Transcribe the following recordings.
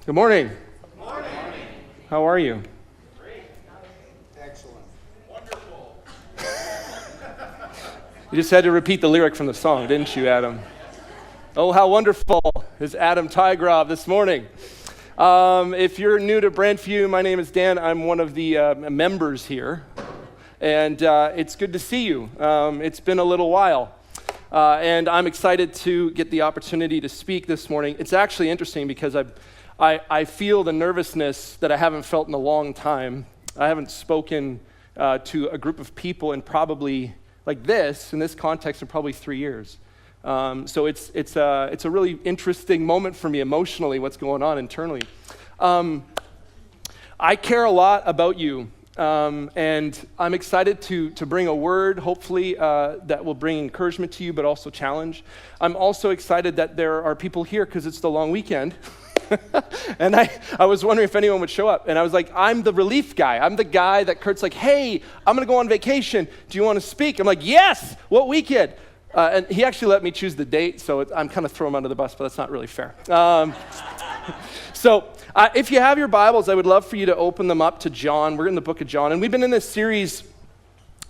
Good morning. Good morning. How are you? Great. Excellent. Wonderful. You just had to repeat the lyric from the song, didn't you, Adam? Oh, how wonderful is Adam Tygrov this morning. If you're new to Brentview, my name is Dan. I'm one of the members here, and it's good to see you. It's been a little while, and I'm excited to get the opportunity to speak this morning. It's actually interesting because I feel the nervousness that I haven't felt in a long time. I haven't spoken to a group of people in probably like this, in this context, in probably 3 years. So it's a really interesting moment for me emotionally, what's going on internally. I care a lot about you, and I'm excited to bring a word, hopefully, that will bring encouragement to you, but also challenge. I'm also excited that there are people here because it's the long weekend. And I was wondering if anyone would show up. And I was like, I'm the relief guy. I'm the guy that Kurt's like, hey, I'm going to go on vacation. Do you want to speak? I'm like, yes. What weekend? And he actually let me choose the date, so I'm kind of throwing him under the bus, but that's not really fair. So if you have your Bibles, I would love for you to open them up to John. We're in the book of John, and we've been in this series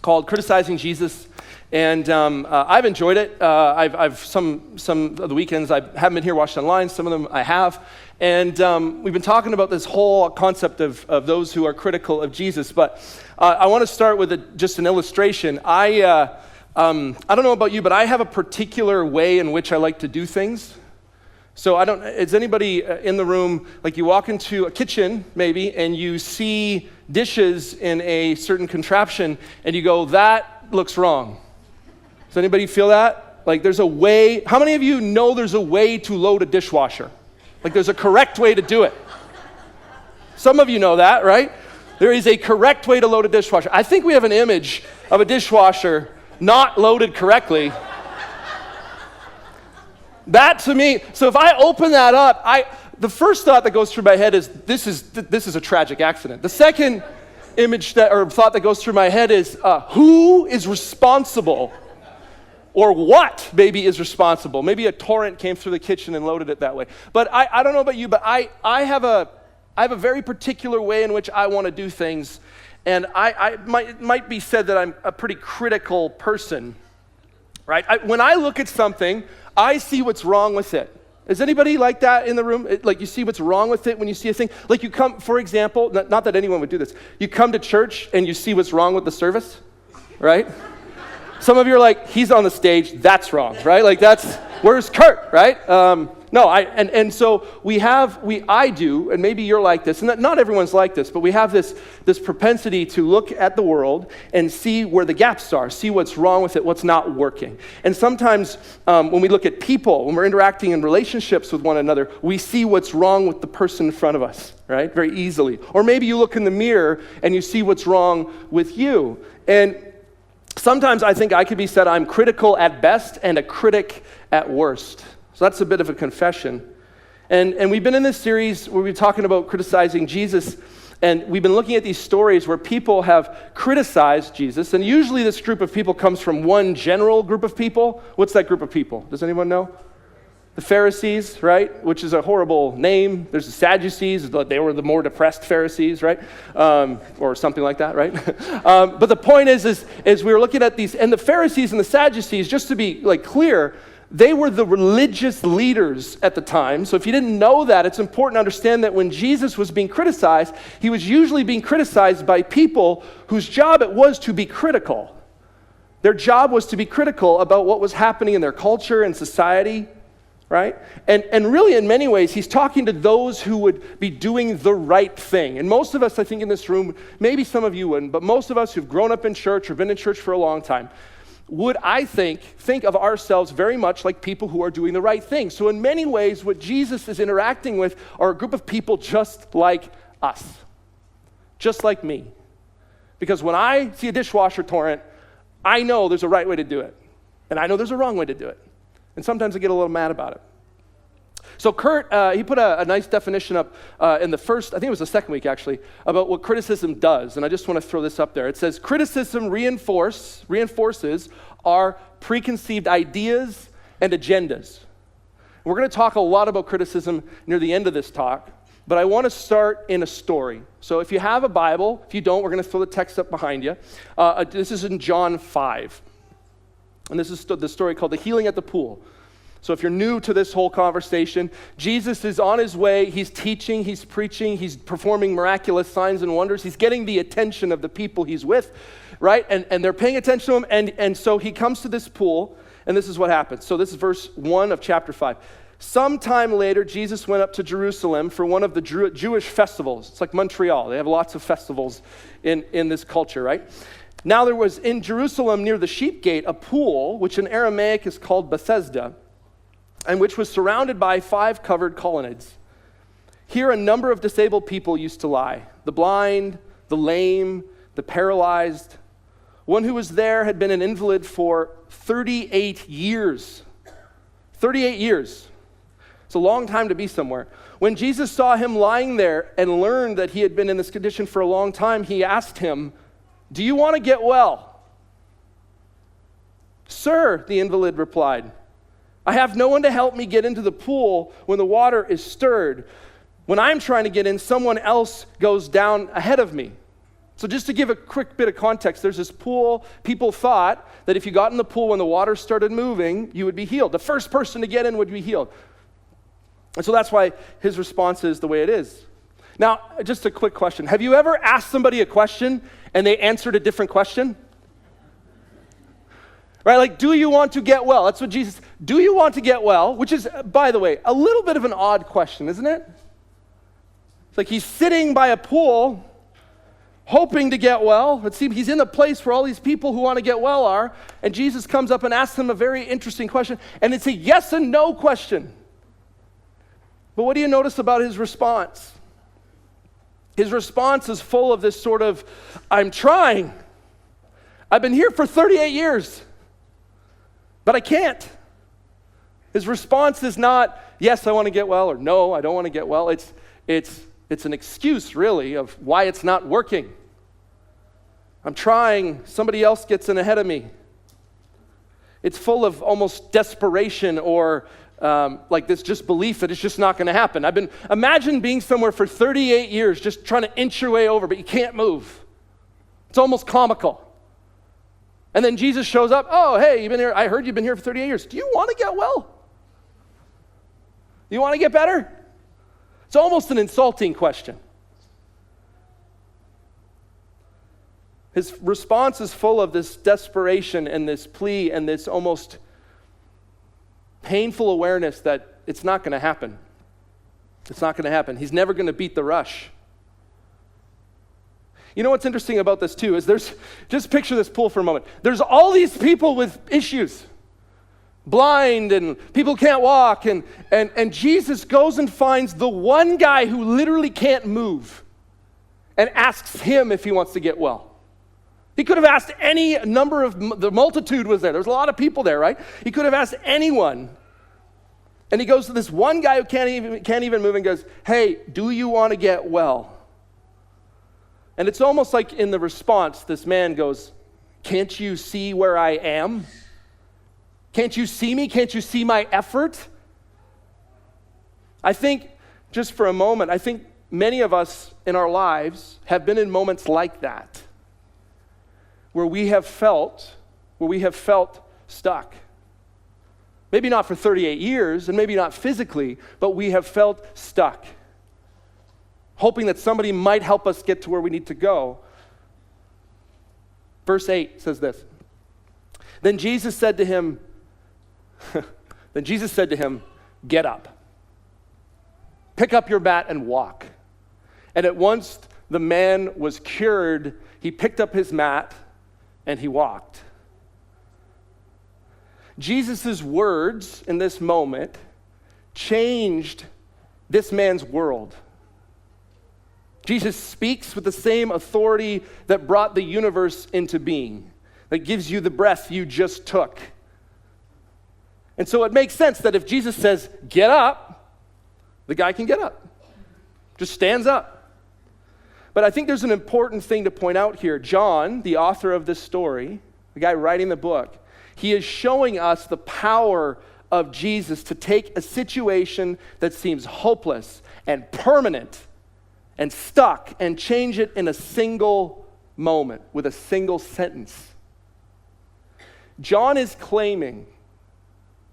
called Criticizing Jesus. And I've enjoyed it. I've some of the weekends I haven't been here watched online. Some of them I have. And we've been talking about this whole concept of those who are critical of Jesus. But I want to start with just an illustration. I don't know about you, but I have a particular way in which I like to do things. So is anybody in the room, like you walk into a kitchen maybe, and you see dishes in a certain contraption, and you go, that looks wrong. Does anybody feel that? Like there's a way, how many of you know there's a way to load a dishwasher? Like there's a correct way to do it. Some of you know that, right? There is a correct way to load a dishwasher. I think we have an image of a dishwasher not loaded correctly. That to me, so if I open that up, the first thought that goes through my head is, this is a tragic accident. The second image or thought that goes through my head is, who is responsible? Or what maybe is responsible? Maybe a torrent came through the kitchen and loaded it that way. But I don't know about you, but I have a very particular way in which I want to do things. And it might be said that I'm a pretty critical person, right? When I look at something, I see what's wrong with it. Is anybody like that in the room? Like you see what's wrong with it when you see a thing? Like you come, for example, not that anyone would do this. You come to church and you see what's wrong with the service, right? Some of you are like, he's on the stage, that's wrong, right? Like where's Kurt, right? So I do, and maybe you're like this, and not everyone's like this, but we have this propensity to look at the world and see where the gaps are, see what's wrong with it, what's not working. And sometimes when we look at people, when we're interacting in relationships with one another, we see what's wrong with the person in front of us, right? Very easily. Or maybe you look in the mirror and you see what's wrong with you. And sometimes I think I could be said I'm critical at best and a critic at worst. So that's a bit of a confession. And we've been in this series where we've been talking about criticizing Jesus, and we've been looking at these stories where people have criticized Jesus, and usually this group of people comes from one general group of people. What's that group of people? Does anyone know? The Pharisees, right? Which is a horrible name. There's the Sadducees. They were the more depressed Pharisees, right? Or something like that, right? But the point is we were looking at these, and the Pharisees and the Sadducees, just to be like clear, they were the religious leaders at the time. So if you didn't know that, it's important to understand that when Jesus was being criticized, he was usually being criticized by people whose job it was to be critical. Their job was to be critical about what was happening in their culture and society, right? And really, in many ways, he's talking to those who would be doing the right thing. And most of us, I think, in this room, maybe some of you wouldn't, but most of us who've grown up in church or been in church for a long time, would, I think of ourselves very much like people who are doing the right thing. So in many ways, what Jesus is interacting with are a group of people just like us, just like me. Because when I see a dishwasher torrent, I know there's a right way to do it, and I know there's a wrong way to do it. And sometimes I get a little mad about it. So Kurt, he put a nice definition up in the first, I think it was the second week actually, about what criticism does. And I just want to throw this up there. It says, criticism reinforces our preconceived ideas and agendas. We're going to talk a lot about criticism near the end of this talk. But I want to start in a story. So if you have a Bible, if you don't, we're going to throw the text up behind you. This is in John 5. And this is the story called The Healing at the Pool. So if you're new to this whole conversation, Jesus is on his way. He's teaching, he's preaching, he's performing miraculous signs and wonders. He's getting the attention of the people he's with, right? And they're paying attention to him. And so he comes to this pool, and this is what happens. So this is verse 1 of chapter 5. Sometime later, Jesus went up to Jerusalem for one of the Jewish festivals. It's like Montreal. They have lots of festivals in this culture, right? Now there was in Jerusalem near the sheep gate a pool, which in Aramaic is called Bethesda, and which was surrounded by 5 covered colonnades. Here a number of disabled people used to lie: the blind, the lame, the paralyzed. One who was there had been an invalid for 38 years. 38 years. It's a long time to be somewhere. When Jesus saw him lying there and learned that he had been in this condition for a long time, he asked him, "Do you want to get well?" "Sir," the invalid replied, "I have no one to help me get into the pool when the water is stirred. When I'm trying to get in, someone else goes down ahead of me." So just to give a quick bit of context, there's this pool. People thought that if you got in the pool when the water started moving, you would be healed. The first person to get in would be healed. And so that's why his response is the way it is. Now, just a quick question. Have you ever asked somebody a question and they answered a different question? Right, like, do you want to get well? That's what Jesus, do you want to get well? Which is, by the way, a little bit of an odd question, isn't it? It's like he's sitting by a pool, hoping to get well. It seems he's in the place where all these people who want to get well are, and Jesus comes up and asks him a very interesting question, and it's a yes and no question. But what do you notice about his response? His response is full of this sort of, I'm trying. I've been here for 38 years, but I can't. His response is not, yes, I want to get well, or no, I don't want to get well. It's an excuse, really, of why it's not working. I'm trying, somebody else gets in ahead of me. It's full of almost desperation or like this just belief that it's just not going to happen. Imagine being somewhere for 38 years just trying to inch your way over, but you can't move. It's almost comical. And then Jesus shows up. "Oh, hey, you've been here. I heard you've been here for 38 years. Do you want to get well? Do you want to get better?" It's almost an insulting question. His response is full of this desperation and this plea and this almost painful awareness that it's not going to happen. It's not going to happen. He's never going to beat the rush. You know what's interesting about this too is just picture this pool for a moment. There's all these people with issues, blind and people can't walk, and Jesus goes and finds the one guy who literally can't move and asks him if he wants to get well. He could have asked any number of, the multitude was there. There's a lot of people there, right? He could have asked anyone. And he goes to this one guy who can't even move and goes, "Hey, do you want to get well?" And it's almost like in the response, this man goes, "Can't you see where I am? Can't you see me? Can't you see my effort?" I think, just for a moment, I think many of us in our lives have been in moments like that, where we have felt stuck. Maybe not for 38 years, and maybe not physically, but we have felt stuck, hoping that somebody might help us get to where we need to go. Verse 8 says this. Then Jesus said to him, "Get up. Pick up your mat and walk." And at once the man was cured. He picked up his mat and he walked. Jesus' words in this moment changed this man's world. Jesus speaks with the same authority that brought the universe into being, that gives you the breath you just took. And so it makes sense that if Jesus says, "Get up," the guy can get up. Just stands up. But I think there's an important thing to point out here. John, the author of this story, the guy writing the book, he is showing us the power of Jesus to take a situation that seems hopeless and permanent and stuck and change it in a single moment with a single sentence. John is claiming,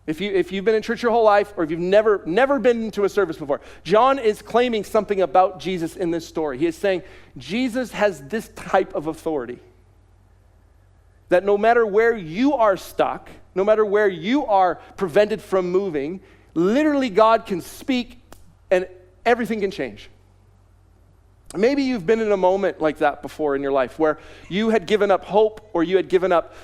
if you've been in church your whole life, or if you've never been to a service before, John is claiming something about Jesus in this story. He is saying Jesus has this type of authority, that no matter where you are stuck, no matter where you are prevented from moving, literally God can speak and everything can change. Maybe you've been in a moment like that before in your life where you had given up hope, or you had given up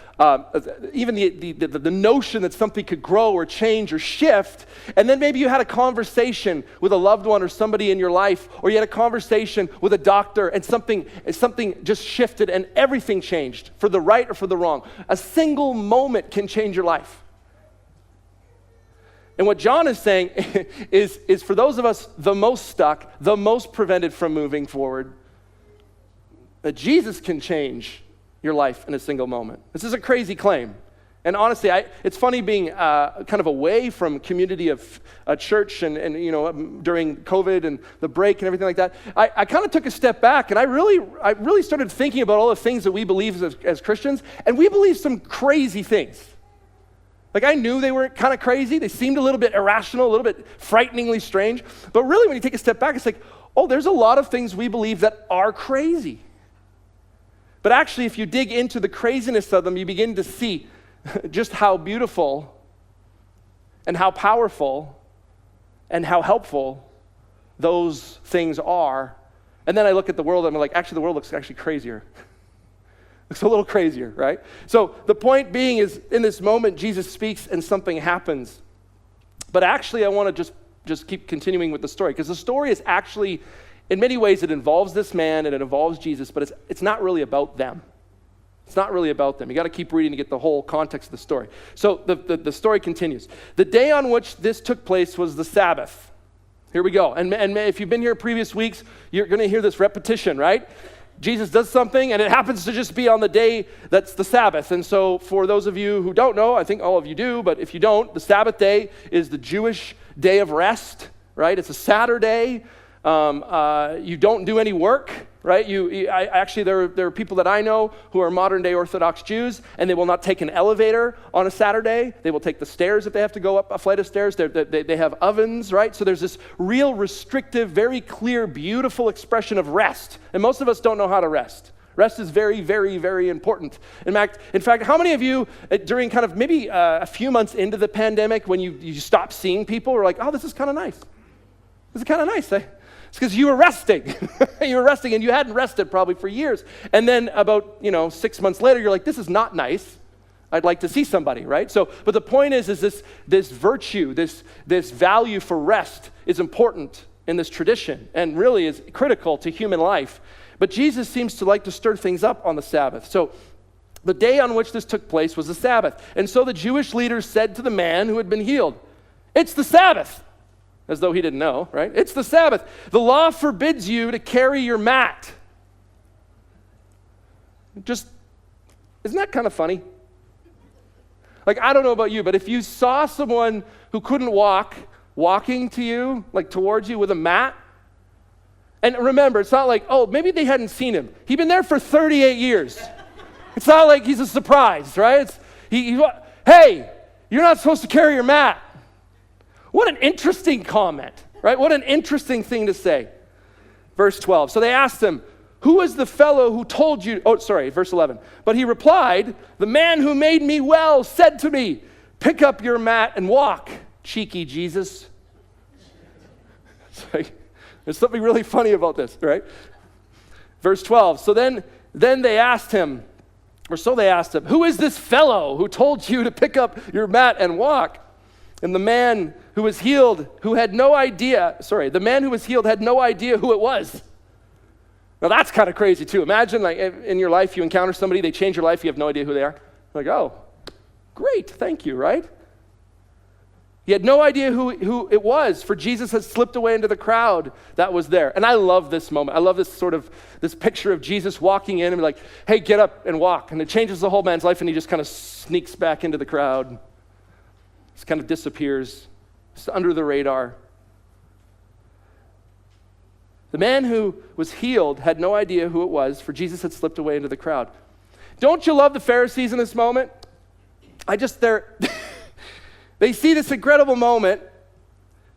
even the notion that something could grow or change or shift, and then maybe you had a conversation with a loved one or somebody in your life, or you had a conversation with a doctor and something just shifted and everything changed for the right or for the wrong. A single moment can change your life. And what John is saying is for those of us the most stuck, the most prevented from moving forward, that Jesus can change your life in a single moment. This is a crazy claim. And honestly, it's funny being kind of away from community of church and during COVID and the break and everything like that. I kind of took a step back, and I really started thinking about all the things that we believe as Christians, and we believe some crazy things. Like, I knew they were kind of crazy. They seemed a little bit irrational, a little bit frighteningly strange. But really, when you take a step back, it's like, oh, there's a lot of things we believe that are crazy. But actually, if you dig into the craziness of them, you begin to see just how beautiful and how powerful and how helpful those things are. And then I look at the world, and I'm like, actually, the world looks actually crazier. It's a little crazier, right? So the point being is, in this moment, Jesus speaks and something happens. But actually, I want to just keep continuing with the story, because the story is actually, in many ways, it involves this man and it involves Jesus, but it's not really about them. It's not really about them. You got to keep reading to get the whole context of the story. So the story continues. The day on which this took place was the Sabbath. Here we go. And if you've been here previous weeks, you're going to hear this repetition, right? Jesus does something, and it happens to just be on the day that's the Sabbath. And so for those of you who don't know, I think all of you do, but if you don't, the Sabbath day is the Jewish day of rest, right? It's a Saturday. You don't do any work, right? Actually, there are people that I know who are modern-day Orthodox Jews, and they will not take an elevator on a Saturday. They will take the stairs if they have to go up a flight of stairs. They have ovens, right? So there's this real restrictive, very clear, beautiful expression of rest, and most of us don't know how to rest. Rest is very, very, very important. In fact, how many of you, during kind of maybe a few months into the pandemic, when you stopped seeing people, were like, oh, this is kind of nice. This is kind of nice. It's because you were resting. You were resting, and you hadn't rested probably for years. And then about 6 months later, you're like, this is not nice. I'd like to see somebody, right? So, but the point is this virtue, this value for rest is important in this tradition, and really is critical to human life. But Jesus seems to like to stir things up on the Sabbath. So the day on which this took place was the Sabbath. And so the Jewish leaders said to the man who had been healed, "It's the Sabbath." As though he didn't know, right? It's the Sabbath. The law forbids you to carry your mat. Isn't that kind of funny? Like, I don't know about you, but if you saw someone who couldn't walk, walking to you, like towards you with a mat, and remember, it's not like, oh, maybe they hadn't seen him. He'd been there for 38 years. It's not like he's a surprise, right? Hey, you're not supposed to carry your mat. What an interesting comment, right? What an interesting thing to say. Verse 12. So they asked him, who is the fellow who told you? Oh, sorry, verse 11. But he replied, the man who made me well said to me, pick up your mat and walk, cheeky Jesus. There's something really funny about this, right? Verse 12. So then they asked him, who is this fellow who told you to pick up your mat and walk? And the man who was healed, had no idea who it was. Now that's kind of crazy too. Imagine like in your life you encounter somebody, they change your life, you have no idea who they are. Like, oh, great, thank you, right? He had no idea who it was, for Jesus had slipped away into the crowd that was there. And I love this moment. I love this picture of Jesus walking in and be like, hey, get up and walk. And it changes the whole man's life, and he just kind of sneaks back into the crowd. Just kind of disappears. Just under the radar. The man who was healed had no idea who it was, for Jesus had slipped away into the crowd. Don't you love the Pharisees in this moment? They see this incredible moment,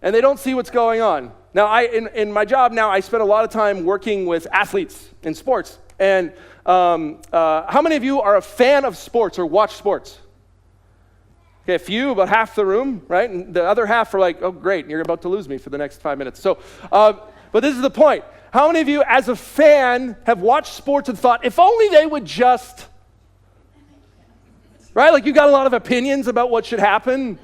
and they don't see what's going on. Now, in my job now, I spend a lot of time working with athletes in sports. And how many of you are a fan of sports or watch sports? Okay, a few, about half the room, right? And the other half are like, oh, great, you're about to lose me for the next 5 minutes. So, but this is the point. How many of you, as a fan, have watched sports and thought, if only they would just, right? Like you got a lot of opinions about what should happen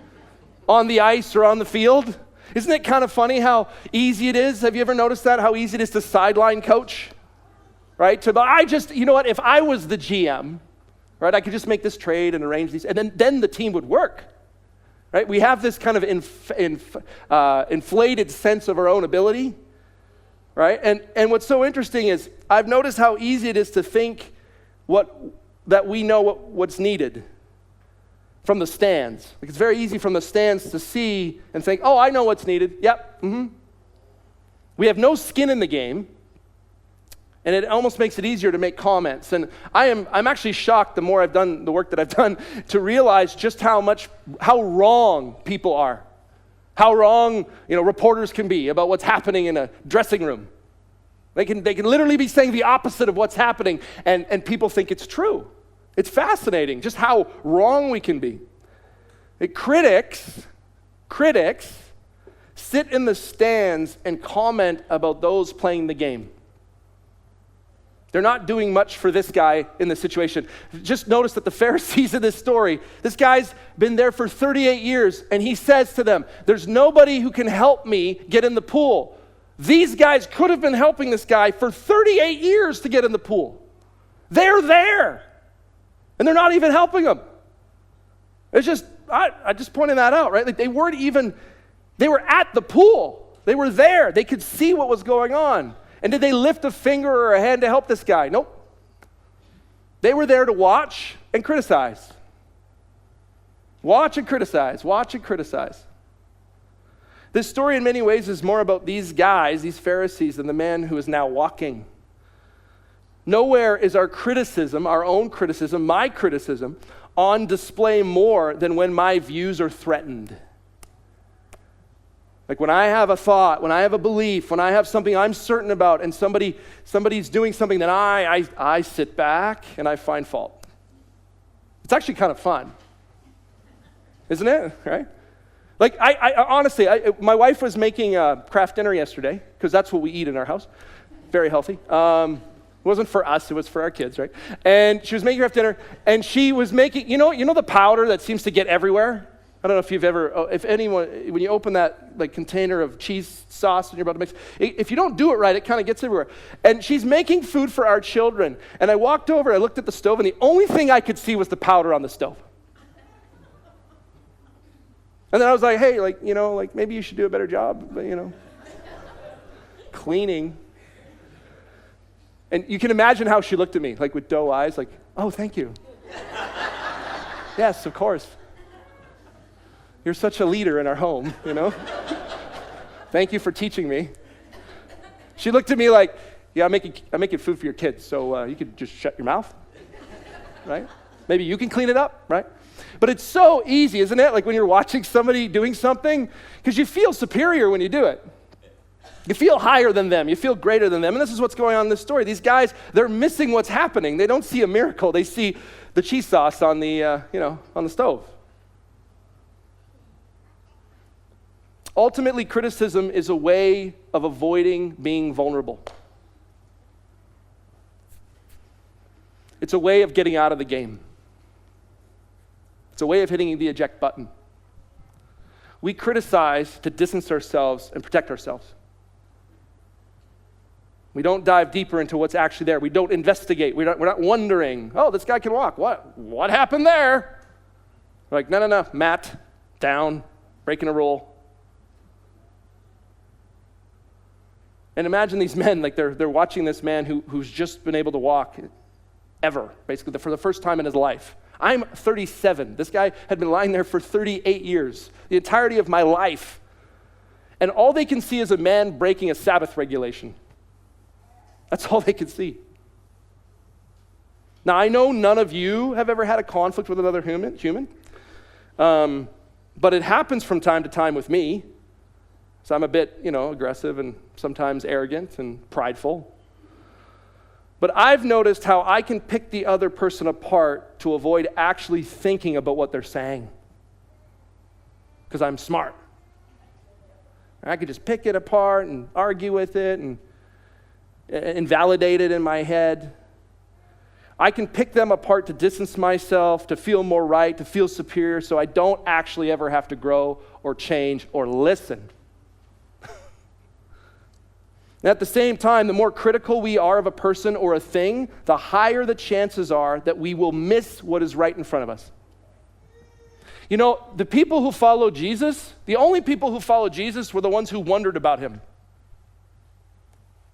on the ice or on the field. Isn't it kind of funny how easy it is? Have you ever noticed that? How easy it is to sideline coach, right? You know what? If I was the GM, right, I could just make this trade and arrange these, and then the team would work, right? We have this kind of inflated sense of our own ability, right? And what's so interesting is I've noticed how easy it is to think that we know what's needed from the stands. Like it's very easy from the stands to see and think, oh, I know what's needed. Yep. We have no skin in the game, and it almost makes it easier to make comments. And I'm actually shocked the more I've done the work that I've done to realize just how wrong people are. How wrong, reporters can be about what's happening in a dressing room. They can literally be saying the opposite of what's happening, and people think it's true. It's fascinating just how wrong we can be. Critics sit in the stands and comment about those playing the game. They're not doing much for this guy in the situation. Just notice that the Pharisees in this story, this guy's been there for 38 years, and he says to them, there's nobody who can help me get in the pool. These guys could have been helping this guy for 38 years to get in the pool. They're there, and they're not even helping him. It's just, I just pointed that out, right? Like they were at the pool. They were there. They could see what was going on. And did they lift a finger or a hand to help this guy? Nope. They were there to watch and criticize. Watch and criticize. Watch and criticize. This story in many ways is more about these guys, these Pharisees, than the man who is now walking. Nowhere is our criticism, our own criticism, my criticism, on display more than when my views are threatened. Like when I have a thought, when I have a belief, when I have something I'm certain about, and somebody's doing something that I sit back and I find fault. It's actually kind of fun, isn't it? Right? Like I honestly, my wife was making craft dinner yesterday because that's what we eat in our house. Very healthy. It wasn't for us; it was for our kids, right? And she was making craft dinner, and she was making, you know the powder that seems to get everywhere. I don't know if you've ever, if anyone, when you open that like container of cheese sauce and you're about to mix, if you don't do it right, it kind of gets everywhere. And she's making food for our children. And I walked over, I looked at the stove, and the only thing I could see was the powder on the stove. And then I was like, hey, maybe you should do a better job, cleaning. And you can imagine how she looked at me, like with doe eyes, like, oh, thank you. Yes, of course. You're such a leader in our home, Thank you for teaching me. She looked at me like, yeah, I'm making food for your kids, so you could just shut your mouth, right? Maybe you can clean it up, right? But it's so easy, isn't it? Like when you're watching somebody doing something, because you feel superior when you do it. You feel higher than them. You feel greater than them. And this is what's going on in this story. These guys, they're missing what's happening. They don't see a miracle. They see the cheese sauce on the, on the stove. Ultimately, criticism is a way of avoiding being vulnerable. It's a way of getting out of the game. It's a way of hitting the eject button. We criticize to distance ourselves and protect ourselves. We don't dive deeper into what's actually there. We don't investigate. We're not wondering, oh, this guy can walk. What happened there? We're like, no, Matt, down, breaking a rule. And imagine these men, like they're watching this man who's just been able to walk ever, basically, for the first time in his life. I'm 37. This guy had been lying there for 38 years, the entirety of my life. And all they can see is a man breaking a Sabbath regulation. That's all they could see. Now, I know none of you have ever had a conflict with another human, but it happens from time to time with me. So I'm a bit, aggressive and sometimes arrogant and prideful. But I've noticed how I can pick the other person apart to avoid actually thinking about what they're saying. Because I'm smart. I could just pick it apart and argue with it and invalidate it in my head. I can pick them apart to distance myself, to feel more right, to feel superior, so I don't actually ever have to grow or change or listen. And at the same time, the more critical we are of a person or a thing, the higher the chances are that we will miss what is right in front of us. The people who followed Jesus, the only people who followed Jesus were the ones who wondered about him.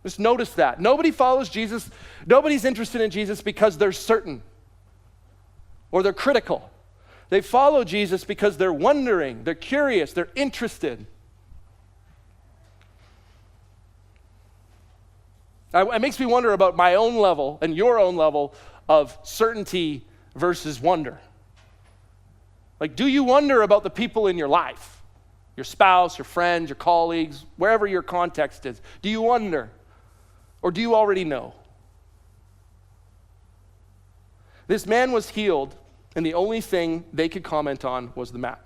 Just notice that. Nobody follows Jesus. Nobody's interested in Jesus because they're certain or they're critical. They follow Jesus because they're wondering, they're curious, they're interested. It makes me wonder about my own level and your own level of certainty versus wonder. Like, do you wonder about the people in your life? Your spouse, your friends, your colleagues, wherever your context is. Do you wonder? Or do you already know? This man was healed, and the only thing they could comment on was the map.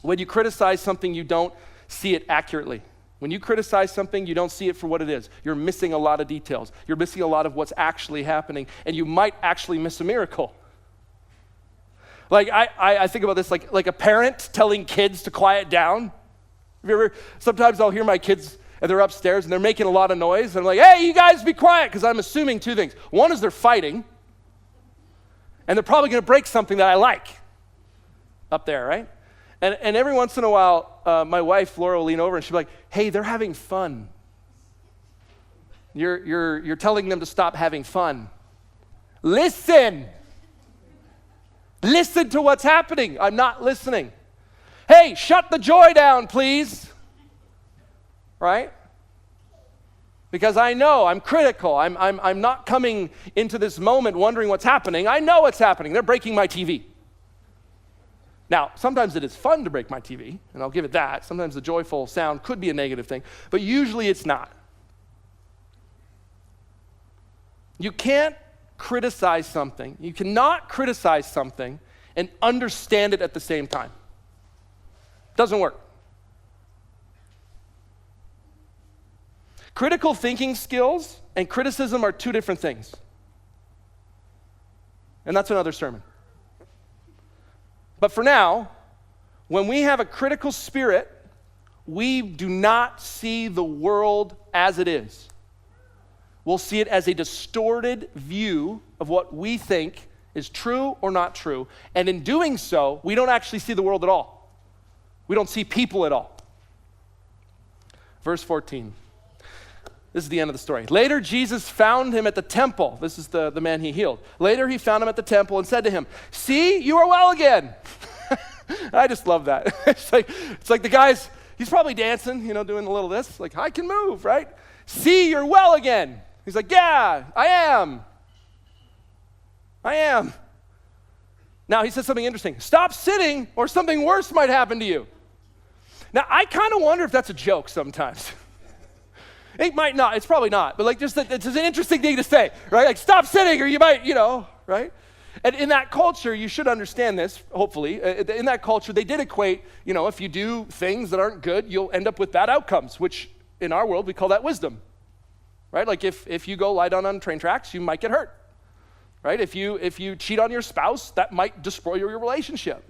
When you criticize something, you don't see it accurately. When you criticize something, you don't see it for what it is. You're missing a lot of details. You're missing a lot of what's actually happening, and you might actually miss a miracle. Like, I think about this like a parent telling kids to quiet down. Sometimes I'll hear my kids, and they're upstairs, and they're making a lot of noise, and I'm like, hey, you guys be quiet, because I'm assuming two things. One is they're fighting, and they're probably going to break something that I like up there, right? And every once in a while, my wife, Laura, will lean over, and she'll be like, hey, they're having fun. You're telling them to stop having fun. Listen. Listen to what's happening. I'm not listening. Hey, shut the joy down, please. Right? Because I know, I'm critical. I'm not coming into this moment wondering what's happening. I know what's happening. They're breaking my TV. Now, sometimes it is fun to break my TV, and I'll give it that. Sometimes the joyful sound could be a negative thing, but usually it's not. You can't criticize something. You cannot criticize something and understand it at the same time. Doesn't work. Critical thinking skills and criticism are two different things. And that's another sermon. But for now, when we have a critical spirit, we do not see the world as it is. We'll see it as a distorted view of what we think is true or not true. And in doing so, we don't actually see the world at all. We don't see people at all. Verse 14. This is the end of the story. Later, Jesus found him at the temple. This is the man he healed. Later, he found him at the temple and said to him, see, you are well again. I just love that. It's like the guy's, he's probably dancing, doing a little this, like, I can move, right? See, you're well again. He's like, yeah, I am. Now, he says something interesting. Stop sitting or something worse might happen to you. Now, I kind of wonder if that's a joke sometimes. It might not, it's probably not, but it's an interesting thing to say, right? Like, stop sitting or you might, right? And in that culture, you should understand this, hopefully. In that culture, they did equate, if you do things that aren't good, you'll end up with bad outcomes, which in our world, we call that wisdom, right? Like if you go lie down on train tracks, you might get hurt, right? If you cheat on your spouse, that might destroy your relationship.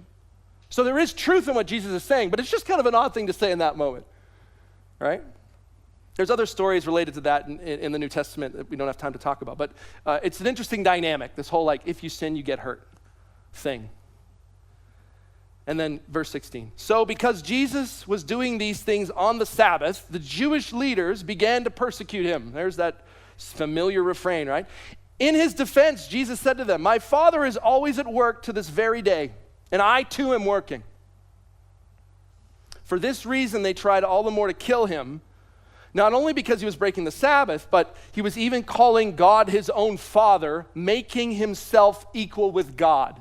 So there is truth in what Jesus is saying, but it's just kind of an odd thing to say in that moment, right? There's other stories related to that in the New Testament that we don't have time to talk about, but it's an interesting dynamic, this whole if you sin, you get hurt thing. And then verse 16. So because Jesus was doing these things on the Sabbath, the Jewish leaders began to persecute him. There's that familiar refrain, right? In his defense, Jesus said to them, my Father is always at work to this very day, and I too am working. For this reason, they tried all the more to kill him, Not only because he was breaking the Sabbath, but he was even calling God his own Father, making himself equal with God.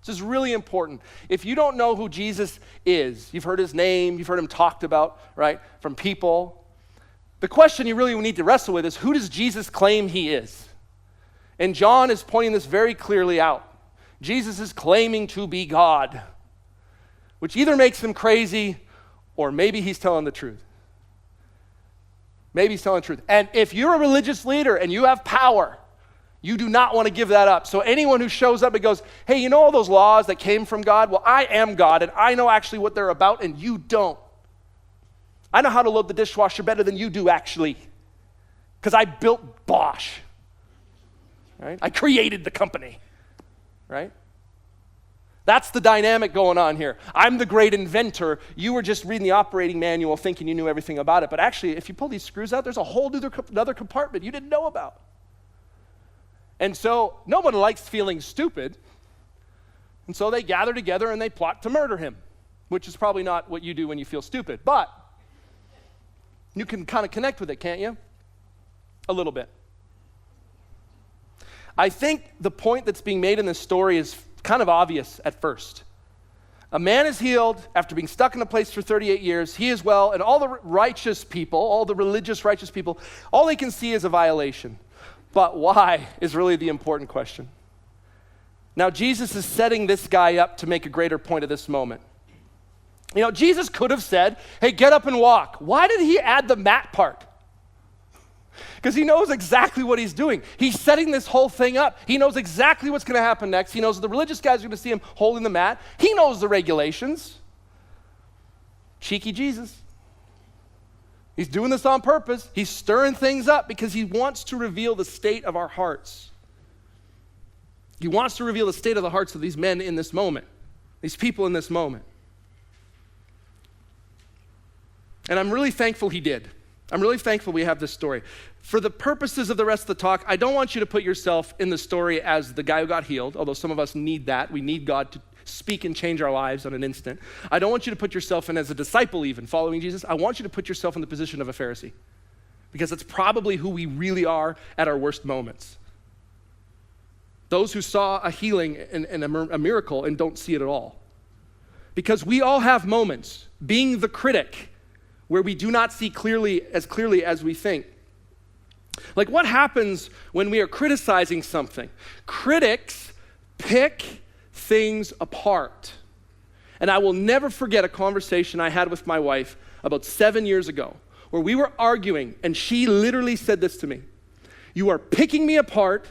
This is really important. If you don't know who Jesus is, you've heard his name, you've heard him talked about, right, from people. The question you really need to wrestle with is, who does Jesus claim he is? And John is pointing this very clearly out. Jesus is claiming to be God, which either makes him crazy or maybe he's telling the truth. Maybe he's telling the truth. And if you're a religious leader and you have power, you do not want to give that up. So anyone who shows up and goes, hey, you know all those laws that came from God? Well, I am God, and I know actually what they're about, and you don't. I know how to load the dishwasher better than you do, actually, because I built Bosch. Right? I created the company. Right? That's the dynamic going on here. I'm the great inventor. You were just reading the operating manual thinking you knew everything about it. But actually, if you pull these screws out, there's a whole other compartment you didn't know about. And so no one likes feeling stupid. And so they gather together and they plot to murder him, which is probably not what you do when you feel stupid. But you can kind of connect with it, can't you? A little bit. I think the point that's being made in this story is kind of obvious at first. A man is healed after being stuck in a place for 38 years. He is well, and all the righteous people, all the religious righteous people, all they can see is a violation. But why is really the important question. Now, Jesus is setting this guy up to make a greater point at this moment. You know, Jesus could have said, hey, get up and walk. Why did he add the mat part? Because he knows exactly what he's doing. He's setting this whole thing up. He knows exactly what's going to happen next. He knows the religious guys are going to see him holding the mat. He knows the regulations. Cheeky Jesus. He's doing this on purpose. He's stirring things up because he wants to reveal the state of our hearts. He wants to reveal the state of the hearts of these men in this moment, these people in this moment. And I'm really thankful he did. I'm really thankful we have this story. For the purposes of the rest of the talk, I don't want you to put yourself in the story as the guy who got healed, although some of us need that. We need God to speak and change our lives on an instant. I don't want you to put yourself in as a disciple even, following Jesus. I want you to put yourself in the position of a Pharisee, because that's probably who we really are at our worst moments. Those who saw a healing and a miracle and don't see it at all. Because we all have moments, being the critic, where we do not see clearly as we think. Like, what happens when we are criticizing something? Critics pick things apart. And I will never forget a conversation I had with my wife about 7 years ago, where we were arguing, and she literally said this to me: you are picking me apart,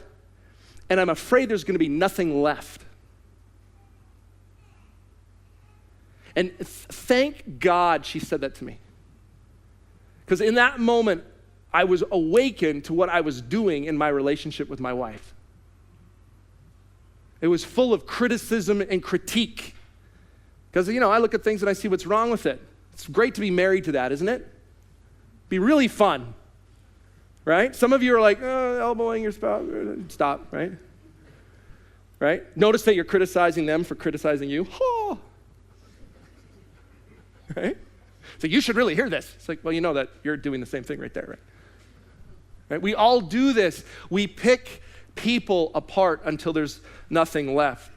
and I'm afraid there's going to be nothing left. And thank God she said that to me. Because in that moment, I was awakened to what I was doing in my relationship with my wife. It was full of criticism and critique. Because, you know, I look at things and I see what's wrong with it. It's great to be married to that, isn't it? Be really fun, right? Some of you are like, elbowing your spouse. Stop, right? Right? Notice that you're criticizing them for criticizing you. Oh. Right? So you should really hear this. It's like, well, you know that you're doing the same thing right there, right? Right? We all do this. We pick people apart until there's nothing left.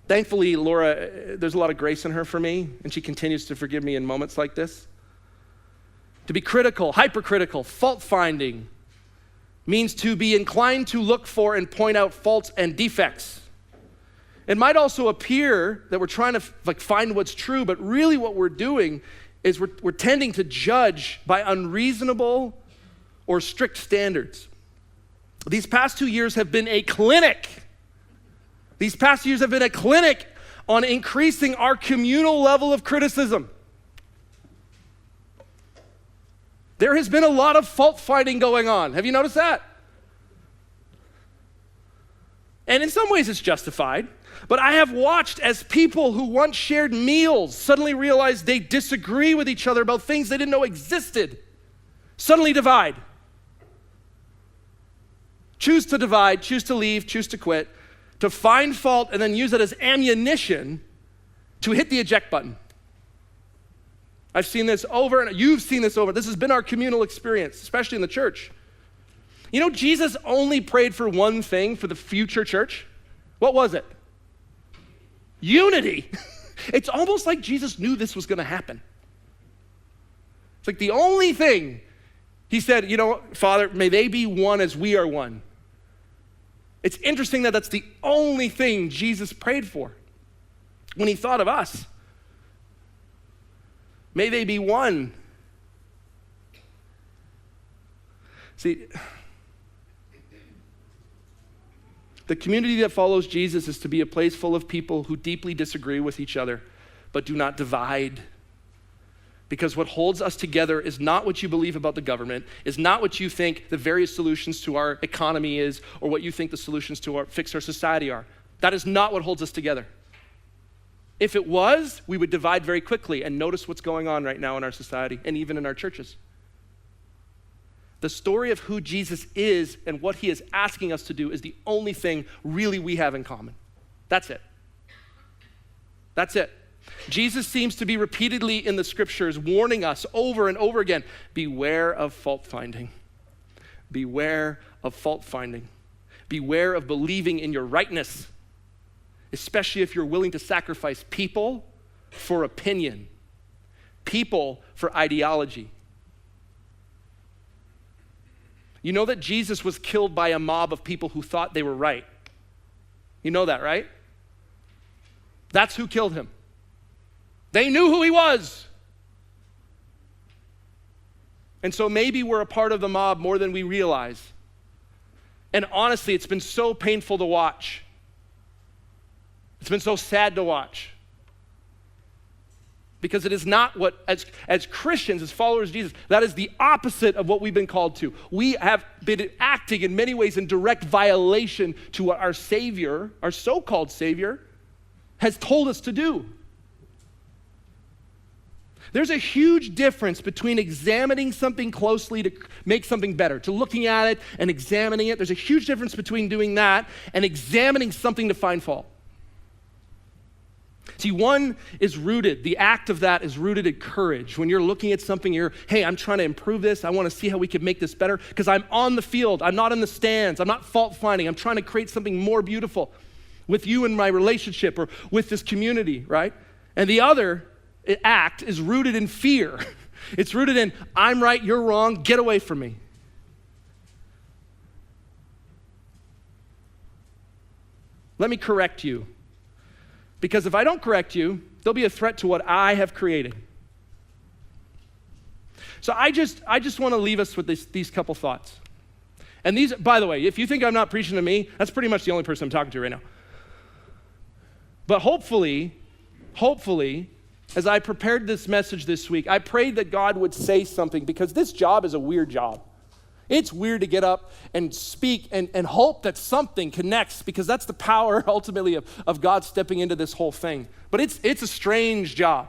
Thankfully, Laura, there's a lot of grace in her for me, and she continues to forgive me in moments like this. To be critical, hypercritical, fault-finding means to be inclined to look for and point out faults and defects. It might also appear that we're trying to find what's true, but really what we're doing is we're tending to judge by unreasonable or strict standards. These past 2 years have been a clinic. These past years have been a clinic on increasing our communal level of criticism. There has been a lot of fault finding going on. Have you noticed that? And in some ways it's justified. But I have watched as people who once shared meals suddenly realize they disagree with each other about things they didn't know existed. Suddenly divide. Choose to divide, choose to leave, choose to quit, to find fault and then use it as ammunition to hit the eject button. I've seen this over, and you've seen this over. This has been our communal experience, especially in the church. You know, Jesus only prayed for one thing for the future church. What was it? Unity. It's almost like Jesus knew this was going to happen. It's like the only thing he said, you know, Father, may they be one as we are one. It's interesting that that's the only thing Jesus prayed for when he thought of us. May they be one. See, the community that follows Jesus is to be a place full of people who deeply disagree with each other, but do not divide. Because what holds us together is not what you believe about the government, is not what you think the various solutions to our economy is, or what you think the solutions to fix our society are. That is not what holds us together. If it was, we would divide very quickly and notice what's going on right now in our society and even in our churches. The story of who Jesus is and what he is asking us to do is the only thing really we have in common. That's it. That's it. Jesus seems to be repeatedly in the scriptures warning us over and over again, beware of fault finding. Beware of fault finding. Beware of believing in your rightness, especially if you're willing to sacrifice people for opinion, people for ideology. You know that Jesus was killed by a mob of people who thought they were right. You know that, right? That's who killed him. They knew who he was. And so maybe we're a part of the mob more than we realize. And honestly, it's been so painful to watch. It's been so sad to watch. Because it is not what, as Christians, as followers of Jesus, that is the opposite of what we've been called to. We have been acting in many ways in direct violation to what our Savior, our so-called Savior, has told us to do. There's a huge difference between examining something closely to make something better, to looking at it and examining it. There's a huge difference between doing that and examining something to find fault. See, one is rooted, the act of that is rooted in courage. When you're looking at something, hey, I'm trying to improve this. I want to see how we can make this better because I'm on the field. I'm not in the stands. I'm not fault finding. I'm trying to create something more beautiful with you and my relationship or with this community, right? And the other act is rooted in fear. It's rooted in, I'm right, you're wrong, get away from me. Let me correct you. Because if I don't correct you, there'll be a threat to what I have created. So I just want to leave us with these couple thoughts. And these, by the way, if you think I'm not preaching to me, that's pretty much the only person I'm talking to right now. But hopefully, as I prepared this message this week, I prayed that God would say something because this job is a weird job. It's weird to get up and speak and hope that something connects because that's the power ultimately of God stepping into this whole thing. But it's a strange job.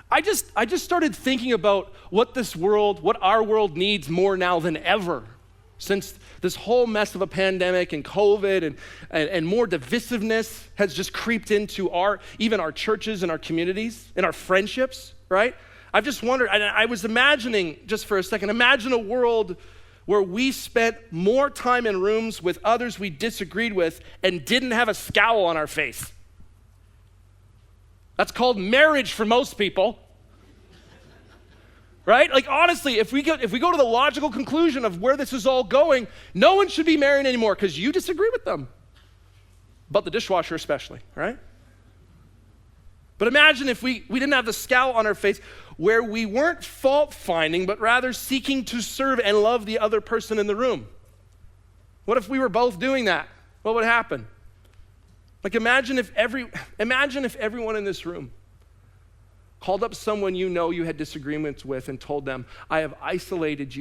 I just started thinking about what our world needs more now than ever since this whole mess of a pandemic and COVID and more divisiveness has just creeped into even our churches and our communities and our friendships, right? I've just wondered, and I was imagining, just for a second, imagine a world where we spent more time in rooms with others we disagreed with and didn't have a scowl on our face. That's called marriage for most people. Right? Like honestly, if we go to the logical conclusion of where this is all going, no one should be married anymore because you disagree with them. But the dishwasher especially, right? But imagine if we didn't have the scowl on our face where we weren't fault finding, but rather seeking to serve and love the other person in the room. What if we were both doing that? What would happen? Like imagine if everyone in this room called up someone you know you had disagreements with and told them, I have isolated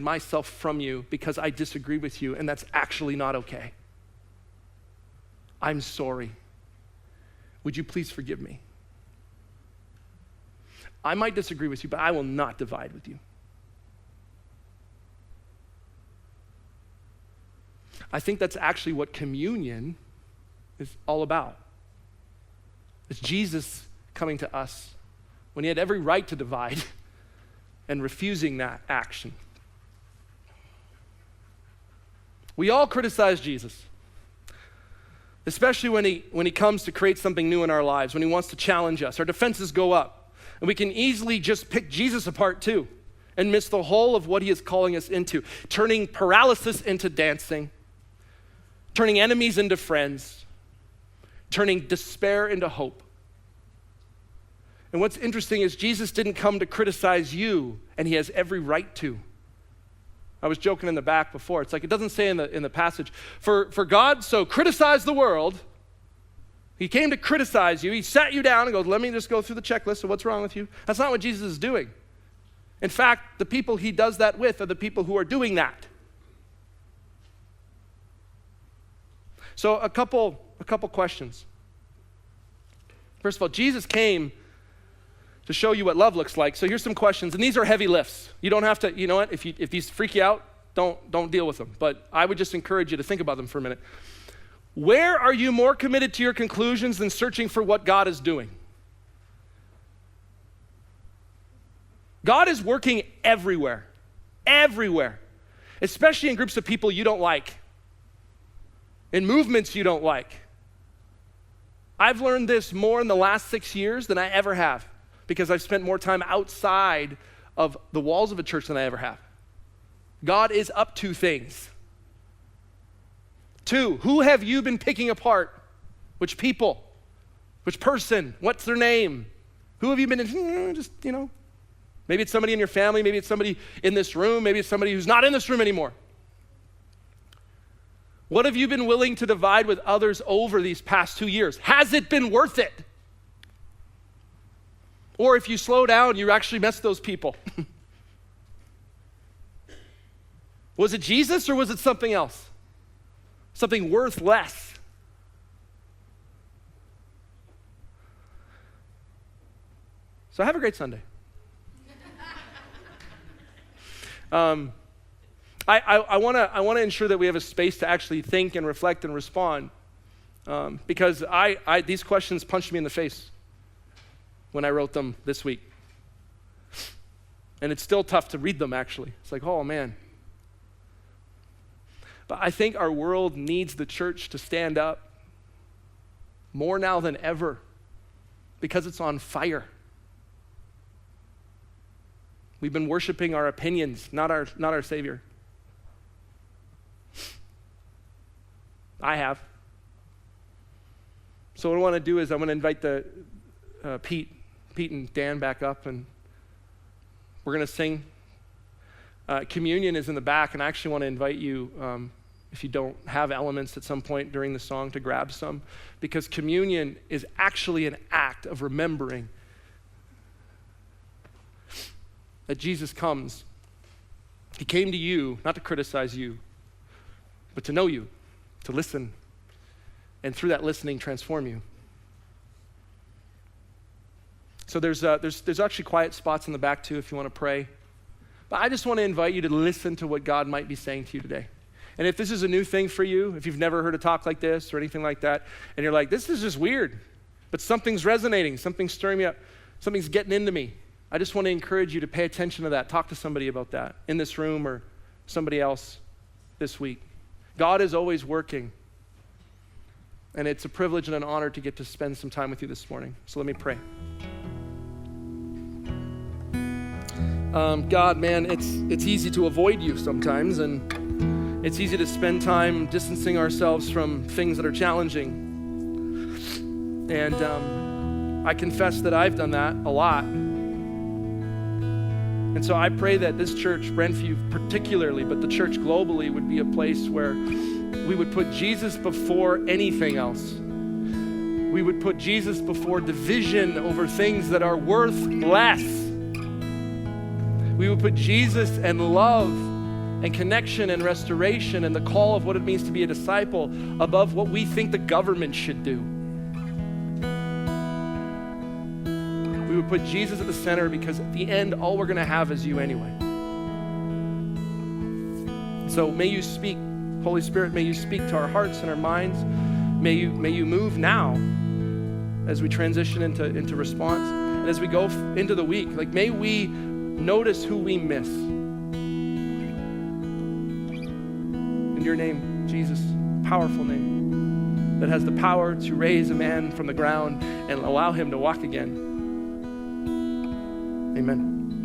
myself from you because I disagree with you and that's actually not okay. I'm sorry. Would you please forgive me? I might disagree with you, but I will not divide with you. I think that's actually what communion is all about. It's Jesus coming to us when he had every right to divide and refusing that action. We all criticize Jesus, especially when he comes to create something new in our lives, when he wants to challenge us. Our defenses go up, and we can easily just pick Jesus apart too and miss the whole of what he is calling us into, turning paralysis into dancing, turning enemies into friends, turning despair into hope. And what's interesting is Jesus didn't come to criticize you, and he has every right to. I was joking in the back before. It's like it doesn't say in the passage, for God so criticized the world. He came to criticize you. He sat you down and goes, let me just go through the checklist of what's wrong with you. That's not what Jesus is doing. In fact, the people he does that with are the people who are doing that. So a couple questions. First of all, Jesus came to show you what love looks like. So here's some questions, and these are heavy lifts. You don't have to, you know what, if these freak you out, don't deal with them. But I would just encourage you to think about them for a minute. Where are you more committed to your conclusions than searching for what God is doing? God is working everywhere, especially in groups of people you don't like, in movements you don't like. I've learned this more in the last 6 years than I ever have, because I've spent more time outside of the walls of a church than I ever have. God is up to things. 2, who have you been picking apart? Which people? Which person? What's their name? Who have you been, maybe it's somebody in your family, maybe it's somebody in this room, maybe it's somebody who's not in this room anymore. What have you been willing to divide with others over these past 2 years? Has it been worth it? Or if you slow down, you actually mess those people. Was it Jesus or was it something else? Something worth less? So have a great Sunday. I want to ensure that we have a space to actually think and reflect and respond, because these questions punched me in the face when I wrote them this week. And it's still tough to read them, actually. It's like, oh man. But I think our world needs the church to stand up more now than ever, because it's on fire. We've been worshiping our opinions, not our Savior. I have. So what I want to do is I want to invite Pete and Dan back up, and we're going to sing. Communion is in the back, and I actually want to invite you, if you don't have elements at some point during the song, to grab some, because communion is actually an act of remembering that Jesus comes. He came to you, not to criticize you, but to know you, to listen, and through that listening, transform you. So there's actually quiet spots in the back too if you want to pray. But I just want to invite you to listen to what God might be saying to you today. And if this is a new thing for you, if you've never heard a talk like this or anything like that, and you're like, this is just weird, but something's resonating, something's stirring me up, something's getting into me, I just want to encourage you to pay attention to that. Talk to somebody about that in this room or somebody else this week. God is always working, and it's a privilege and an honor to get to spend some time with you this morning. So let me pray. God, man, it's easy to avoid you sometimes, and it's easy to spend time distancing ourselves from things that are challenging. And I confess that I've done that a lot. And so I pray that this church, Brentview particularly, but the church globally, would be a place where we would put Jesus before anything else. We would put Jesus before division over things that are worth less. We would put Jesus and love and connection and restoration and the call of what it means to be a disciple above what we think the government should do. We would put Jesus at the center, because at the end, all we're going to have is you anyway. So may you speak, Holy Spirit, may you speak to our hearts and our minds. May you move now. as we transition into response. And as we go into the week, like may we notice who we miss. In your name, Jesus, powerful name that has the power to raise a man from the ground and allow him to walk again. Amen.